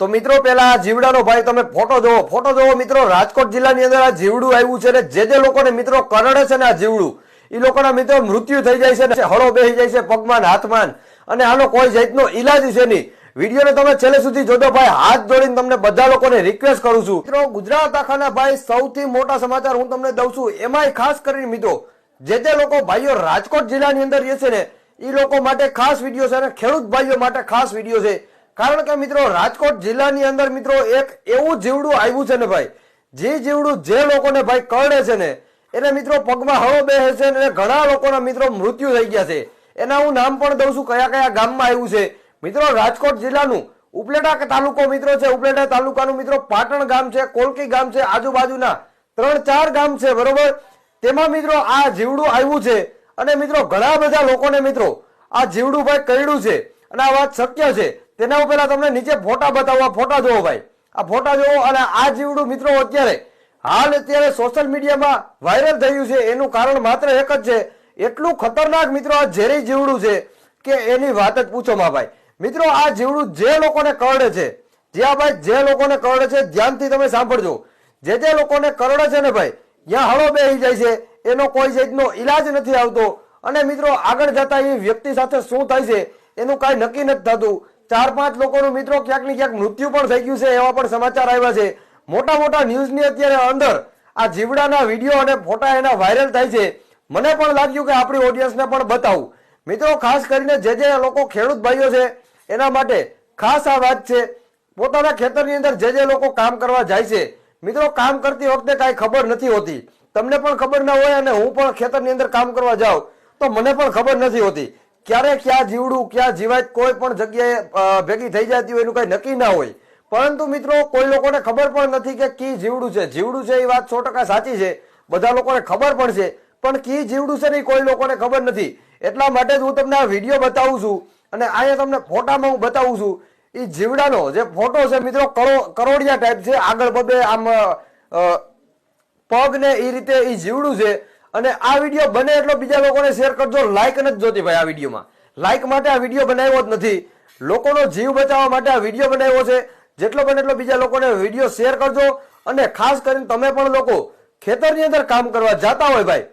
તો મિત્રો પેલા આ જીવડાનો ભાઈ તમે ફોટો જોવો મિત્રો, રાજકોટ જિલ્લાની અંદર આ જીવડું આવ્યું છે ને જે લોકોને મિત્રો કરડે છે ને આ જીવડું, એ લોકોના મિત્રો મૃત્યુ થઈ જાય છે, હળો બેસી જાય છે પગમાં હાથમાં, અને આનો કોઈ જાતનો ઈલાજ છે નહીં। વિડીયોને તમે છેલ્લે સુધી જોજો ભાઈ, હાથ જોડીને તમને બધા લોકોને રિક્વેસ્ટ કરું છું। મિત્રો ગુજરાત આખાના ભાઈ સૌથી મોટા સમાચાર હું તમને દઉં છું, એમાંય ખાસ કરીને મિત્રો જે લોકો ભાઈઓ રાજકોટ જિલ્લાની અંદર રહે છે ને એ લોકો માટે ખાસ વિડીયો છે અને ખેડૂત ભાઈઓ માટે ખાસ વિડીયો છે। કારણ કે મિત્રો રાજકોટ જિલ્લાની અંદર મિત્રો એક એવું જીવડું આવ્યું છે ને ભાઈ, જે જીવડું જે લોકોને ભાઈ કરડે છે ને એને મિત્રો પગમાં હળો બેસે છે અને ઘણા લોકોના મિત્રો મૃત્યુ થઈ ગયા છે। એના હું નામ પણ દઉં છું કયા કયા ગામમાં આવ્યું છે। મિત્રો રાજકોટ જિલ્લાનું ઉપલેટા તાલુકો મિત્રો છે, ઉપલેટા તાલુકાનું મિત્રો પાટણ ગામ છે, કોલકી ગામ છે, આજુબાજુના 3-4 ગામ છે બરોબર, તેમાં મિત્રો આ જીવડું આવ્યું છે અને મિત્રો ઘણા બધા લોકોને મિત્રો આ જીવડું ભાઈ કરડ્યું છે અને આ વાત શક્ય છે। તેના ઉપર તમને નીચે ફોટા બતાવવા, ફોટા જોવો ભાઈ, આ ફોટા જોવો। અને આ જીવડું મિત્રો અત્યારે સોશિયલ મીડિયામાં વાયરલ થયું છે, એનું કારણ માત્ર એક જ છે, એટલું ખતરનાક મિત્રો આ ઝેરી જીવડું છે કે એની વાત જ પૂછો માં ભાઈ। મિત્રો આ જીવડું જે લોકોને કરડે છે, જ્યાં ભાઈ જે લોકોને કરડે છે ધ્યાનથી તમે સાંભળજો, જે લોકોને કરડે છે ને ભાઈ ત્યાં હળો બેસી જાય છે, એનો કોઈ જાતનો ઈલાજ નથી આવતો અને મિત્રો આગળ જતા એ વ્યક્તિ સાથે શું થાય છે એનું કાંઈ નક્કી નથી થતું। 4-5 લોકોનું મિત્રો ક્યાંક ને ક્યાંક મૃત્યુ પણ થઈ ગયું છે, એવા પણ સમાચાર આવ્યા છે। મોટા મોટા ન્યૂઝની અત્યારે અંદર આ જીવડાના વિડીયો અને ફોટા એના વાયરલ થાય છે। મને પણ લાગ્યું કે આપણી ઓડિયન્સને પણ બતાવું। મિત્રો ખાસ કરીને જે લોકો ખેડૂત ભાઈઓ છે એના માટે ખાસ આ વાત છે, પોતાના ખેતરની અંદર જે લોકો કામ કરવા જાય છે મિત્રો, કામ કરતી વખતે કાંઈ ખબર નથી હોતી, તમને પણ ખબર ના હોય અને હું પણ ખેતરની અંદર કામ કરવા જાઉં તો મને પણ ખબર નથી હોતી ક્યારે ક્યાં જીવડું ક્યાં જીવાત કોઈ પણ જગ્યાએ ભેગી થઈ જતી હોય એનું કઈ નક્કી ના હોય। પરંતુ મિત્રો કોઈ લોકોને ખબર પણ નથી કે કી જીવડું છે એ વાત 100% સાચી છે, બધા લોકોને ખબર પણ છે, પણ કી જીવડું છે ને કોઈ લોકોને ખબર નથી। એટલા માટે જ હું તમને આ વિડીયો બતાવું છું અને અહીંયા તમને ફોટામાં હું બતાવું છું। એ જીવડાનો જે ફોટો છે મિત્રો કરોડિયા ટાઈપ છે, આગળ બધે આમ પગ ને એ રીતે એ જીવડું છે। અને આ વિડીયો બને એટલો બીજા લોકોને શેર કરજો, લાઈક નથી જોતી ભાઈ આ વિડીયોમાં, લાઈક માટે આ વિડીયો બનાવ્યો જ નથી, લોકોનો જીવ બચાવવા માટે આ વિડીયો બનાવ્યો છે। જેટલો બને એટલો બીજા લોકોને વિડીયો શેર કરજો અને ખાસ કરીને તમે પણ લોકો ખેતરની અંદર કામ કરવા જતા હોય ભાઈ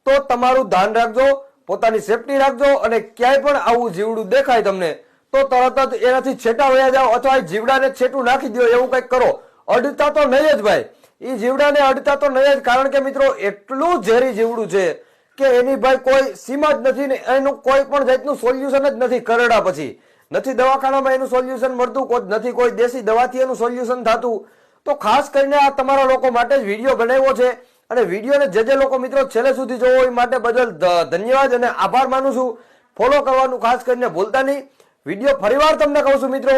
તો તમારું ધ્યાન રાખજો, પોતાની સેફટી રાખજો અને ક્યાંય પણ આવું જીવડું દેખાય તમને તો તરત જ એનાથી છેટા વયા જાઓ અથવા જીવડાને છેટું નાખી દો, એવું કંઈક કરો। અડતા તો નહીં જ ભાઈ, એ જીવડાને અડતા તો નહીં જ, કારણ કે મિત્રો એટલું ઝેરી જીવડું છે કે એની ભાઈ કોઈ સીમા જ નથી ને એનું કોઈ પણ જાતનું સોલ્યુશન જ નથી। કરડા પછી નથી દવાખાનામાં એનું સોલ્યુશન મળતું, નથી કોઈ દેશી દવાથી એનું સોલ્યુશન થતું। તો ખાસ કરીને આ તમારા લોકો માટે જ વિડીયો બનાવ્યો છે અને વિડીયોને જે લોકો મિત્રો છેલ્લે સુધી જોવો એ માટે બદલ ધન્યવાદ અને આભાર માનું છું। ફોલો કરવાનું ખાસ કરીને ભૂલતા નહીં। વિડીયો ફરીવાર તમને કહું છું મિત્રો,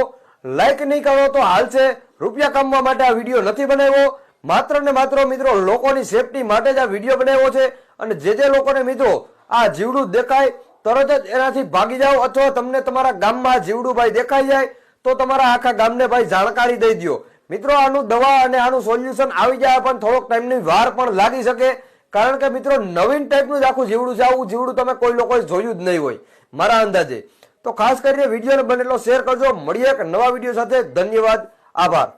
લાઈક નહીં કરો તો હાલ છે, રૂપિયા કમાવા માટે આ વિડીયો નથી બનાવ્યો, માત્ર ને માત્ર મિત્રો લોકોની સેફટી માટે જ આ વિડીયો બનાવ્યો છે। અને જે લોકોને મિત્રો આ જીવડું દેખાય તરત જ એનાથી ભાગી જાઓ, અથવા તમને તમારા ગામમાં જીવડું ભાઈ દેખાઈ જાય તો તમારા આખા ગામને ભાઈ જાણકારી દઈ દો। મિત્રો આનું દવા અને આનું સોલ્યુશન આવી જાય પણ થોડોક ટાઈમની વાર પણ લાગી શકે, કારણ કે મિત્રો નવીન ટાઈપનું જ આખું જીવડું છે, આવું જીવડું તમે કોઈ લોકોએ જોયું જ નહીં હોય મારા અંદાજે। તો ખાસ કરીને વિડીયોને બનેલો શેર કરજો। મળીએ એક નવા વિડીયો સાથે, ધન્યવાદ, આભાર।